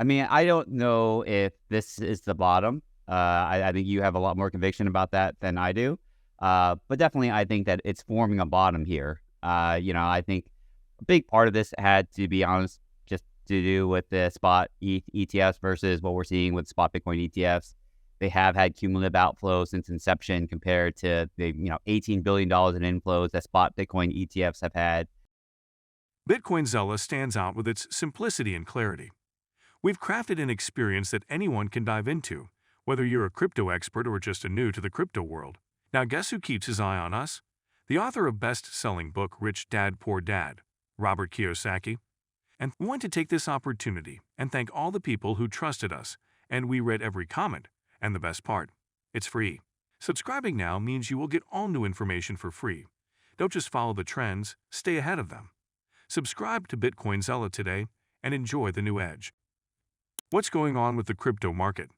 I mean, I don't know if this is the bottom. I think you have a lot more conviction about that than I do. But definitely, I think that it's forming a bottom here. I think a big part of this had, to be honest, just to do with the spot ETFs versus what we're seeing with spot Bitcoin ETFs. They have had cumulative outflows since inception compared to the $18 billion in inflows that spot Bitcoin ETFs have had. Bitcoin Zella stands out with its simplicity and clarity. We've crafted an experience that anyone can dive into, whether you're a crypto expert or just a new to the crypto world. Now, guess who keeps his eye on us? The author of best-selling book Rich Dad Poor Dad, Robert Kiyosaki. And we want to take this opportunity and thank all the people who trusted us, and we read every comment. And the best part, it's free. Subscribing now means you will get all new information for free. Don't just follow the trends, stay ahead of them. Subscribe to Bitcoin Zella today and enjoy the new edge. What's going on with the crypto market?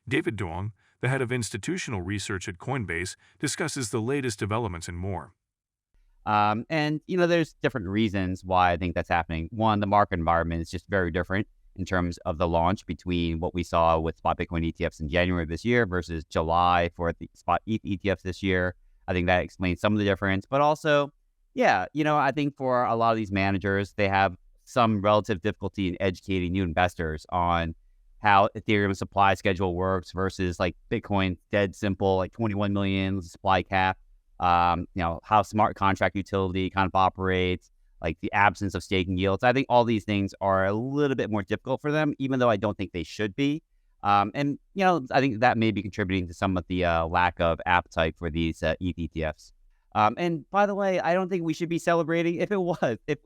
David Duong, the head of institutional research at Coinbase, discusses the latest developments and more. There's different reasons why I think that's happening. One, the market environment is just very different in terms of the launch between what we saw with spot Bitcoin ETFs in January of this year versus July for the spot ETH ETFs this year. I think that explains some of the difference, but also, I think for a lot of these managers, they have some relative difficulty in educating new investors on how Ethereum supply schedule works versus like Bitcoin dead simple, like 21 million supply cap, how smart contract utility kind of operates, like the absence of staking yields. I think all these things are a little bit more difficult for them, even though I don't think they should be. I think that may be contributing to some of the lack of appetite for these ETH ETFs. And by the way, I don't think we should be celebrating if it was, if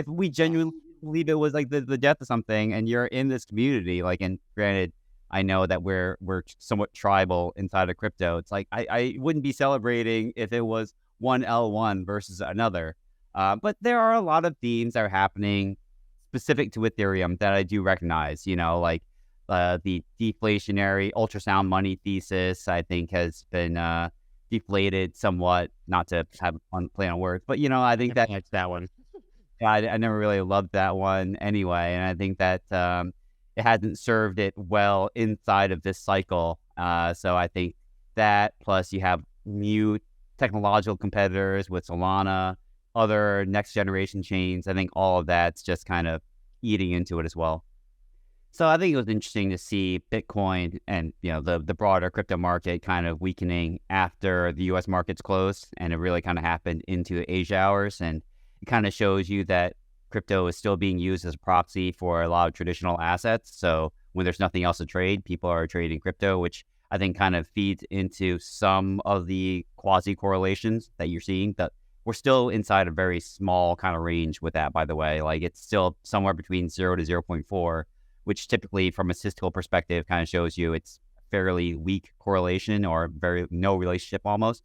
we genuinely believe it was like the death of something and you're in this community, like, and granted, I know that we're somewhat tribal inside of crypto. It's like, I wouldn't be celebrating if it was one L1 versus another. But there are a lot of themes that are happening specific to Ethereum that I do recognize, like the deflationary ultrasound money thesis, I think has been deflated somewhat, not to have fun play on words, but, I think that It's that one. I never really loved that one anyway. And I think that it hasn't served it well inside of this cycle. So I think that plus you have new technological competitors with Solana, other next generation chains. I think all of that's just kind of eating into it as well. So I think it was interesting to see Bitcoin and the broader crypto market kind of weakening after the U.S. markets closed, and it really kind of happened into the Asia hours, and it kind of shows you that crypto is still being used as a proxy for a lot of traditional assets. So when there's nothing else to trade, people are trading crypto, which I think kind of feeds into some of the quasi correlations that you're seeing. That we're still inside a very small kind of range with that, by the way. Like it's still somewhere between 0 to 0.4, which typically from a statistical perspective kind of shows you it's fairly weak correlation or very no relationship almost.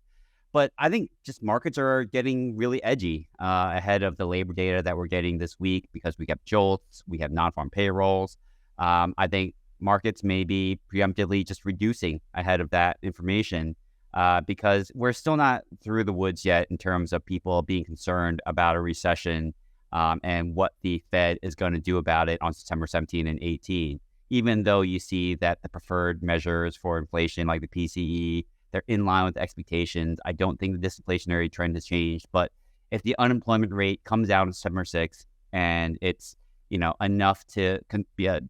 But I think just markets are getting really edgy ahead of the labor data that we're getting this week because we have JOLTS, we have non-farm payrolls. I think markets may be preemptively just reducing ahead of that information because we're still not through the woods yet in terms of people being concerned about a recession and what the Fed is going to do about it on September 17 and 18. Even though you see that the preferred measures for inflation, like the PCE, they're in line with expectations. I don't think the disinflationary trend has changed. But if the unemployment rate comes down on September 6th and it's enough to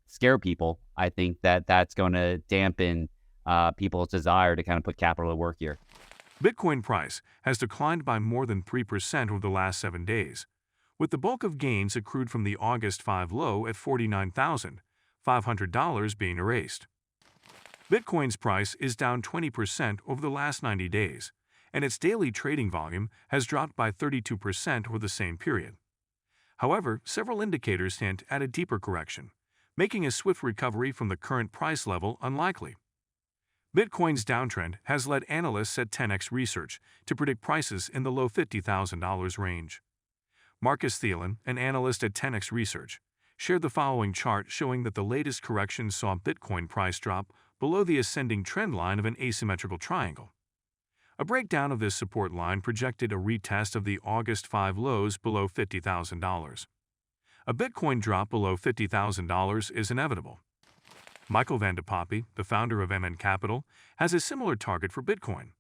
scare people, I think that that's going to dampen people's desire to kind of put capital to work here. Bitcoin price has declined by more than 3% over the last 7 days, with the bulk of gains accrued from the August 5 low at $49,500 being erased. Bitcoin's price is down 20% over the last 90 days, and its daily trading volume has dropped by 32% over the same period. However, several indicators hint at a deeper correction, making a swift recovery from the current price level unlikely. Bitcoin's downtrend has led analysts at 10x Research to predict prices in the low $50,000 range. Marcus Thielen, an analyst at 10x Research, shared the following chart showing that the latest correction saw Bitcoin price drop below the ascending trend line of an asymmetrical triangle. A breakdown of this support line projected a retest of the August 5 lows below $50,000. A Bitcoin drop below $50,000 is inevitable. Michael Van de Poppy, the founder of MN Capital, has a similar target for Bitcoin.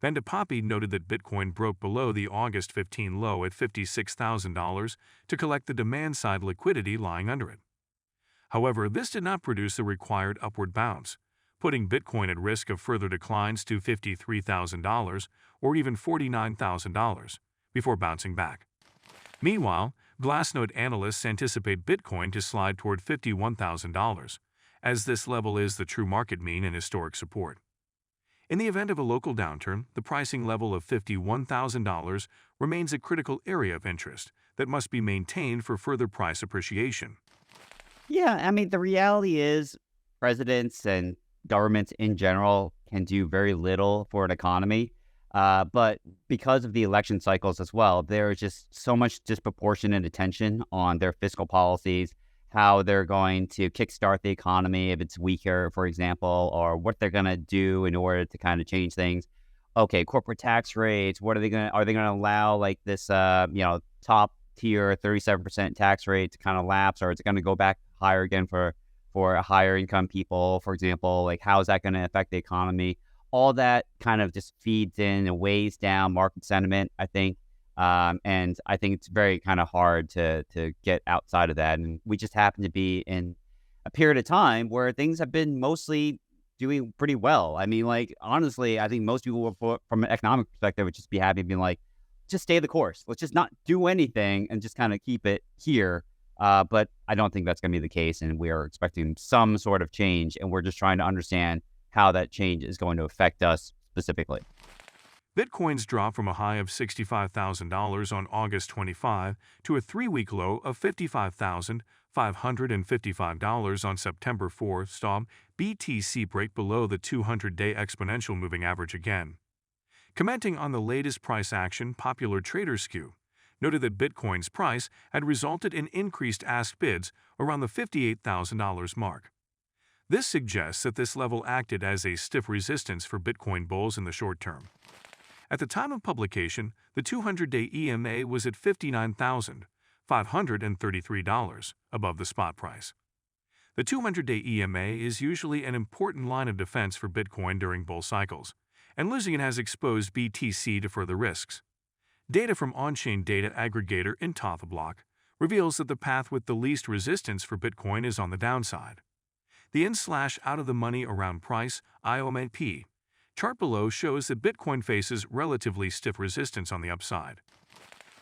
Van de Poppy noted that Bitcoin broke below the August 15 low at $56,000 to collect the demand-side liquidity lying under it. However, this did not produce the required upward bounce, putting Bitcoin at risk of further declines to $53,000 or even $49,000 before bouncing back. Meanwhile, Glassnode analysts anticipate Bitcoin to slide toward $51,000, as this level is the true market mean and historic support. In the event of a local downturn, the pricing level of $51,000 remains a critical area of interest that must be maintained for further price appreciation. Yeah, I mean, the reality is presidents and governments in general can do very little for an economy. But because of the election cycles as well, there is just so much disproportionate attention on their fiscal policies, how they're going to kickstart the economy if it's weaker, for example, or what they're going to do in order to kind of change things. Okay, corporate tax rates. What are they going to allow like this, top tier 37% tax rate to kind of lapse, or is it going to go back higher again for higher income people, for example? Like, how is that going to affect the economy? All that kind of just feeds in and weighs down market sentiment, I think. And I think it's very kind of hard to get outside of that. And we just happen to be in a period of time where things have been mostly doing pretty well. I mean, like, honestly, I think most people from an economic perspective would just be happy being like, just stay the course. Let's just not do anything and just kind of keep it here. But I don't think that's going to be the case. And we are expecting some sort of change. And we're just trying to understand how that change is going to affect us specifically. Bitcoin's drop from a high of $65,000 on August 25 to a 3-week low of $55,555 on September 4 saw BTC break below the 200-day exponential moving average again. Commenting on the latest price action, popular trader Skew noted that Bitcoin's price had resulted in increased ask bids around the $58,000 mark. This suggests that this level acted as a stiff resistance for Bitcoin bulls in the short term. At the time of publication, the 200-day EMA was at $59,533 above the spot price. The 200-day EMA is usually an important line of defense for Bitcoin during bull cycles, and losing it has exposed BTC to further risks. Data from on-chain data aggregator Block reveals that the path with the least resistance for Bitcoin is on the downside. The in/out of the money around price IOMP chart below shows that Bitcoin faces relatively stiff resistance on the upside.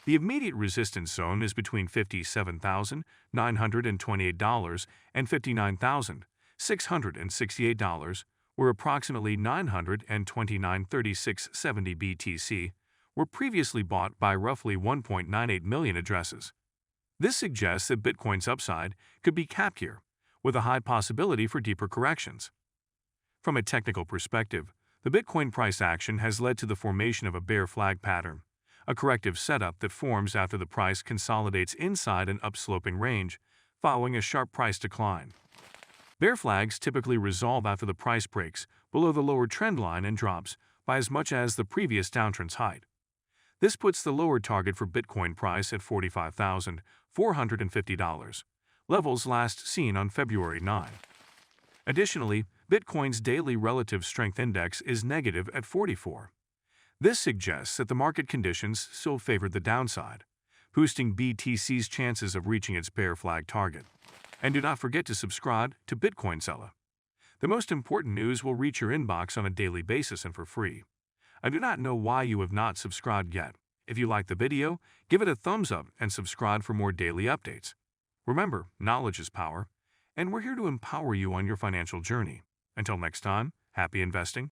The immediate resistance zone is between $57,928 and $59,668, where approximately 929.3670 BTC were previously bought by roughly 1.98 million addresses. This suggests that Bitcoin's upside could be capped here, with a high possibility for deeper corrections. From a technical perspective, the Bitcoin price action has led to the formation of a bear flag pattern, a corrective setup that forms after the price consolidates inside an upsloping range, following a sharp price decline. Bear flags typically resolve after the price breaks below the lower trend line and drops by as much as the previous downtrend's height. This puts the lower target for Bitcoin price at $45,450. Levels last seen on February 9. Additionally, Bitcoin's daily relative strength index is negative at 44. This suggests that the market conditions still favored the downside, boosting BTC's chances of reaching its bear flag target. And do not forget to subscribe to Bitcoin Seller. The most important news will reach your inbox on a daily basis and for free. I do not know why you have not subscribed yet. If you like the video, give it a thumbs up and subscribe for more daily updates. Remember, knowledge is power, and we're here to empower you on your financial journey. Until next time, happy investing.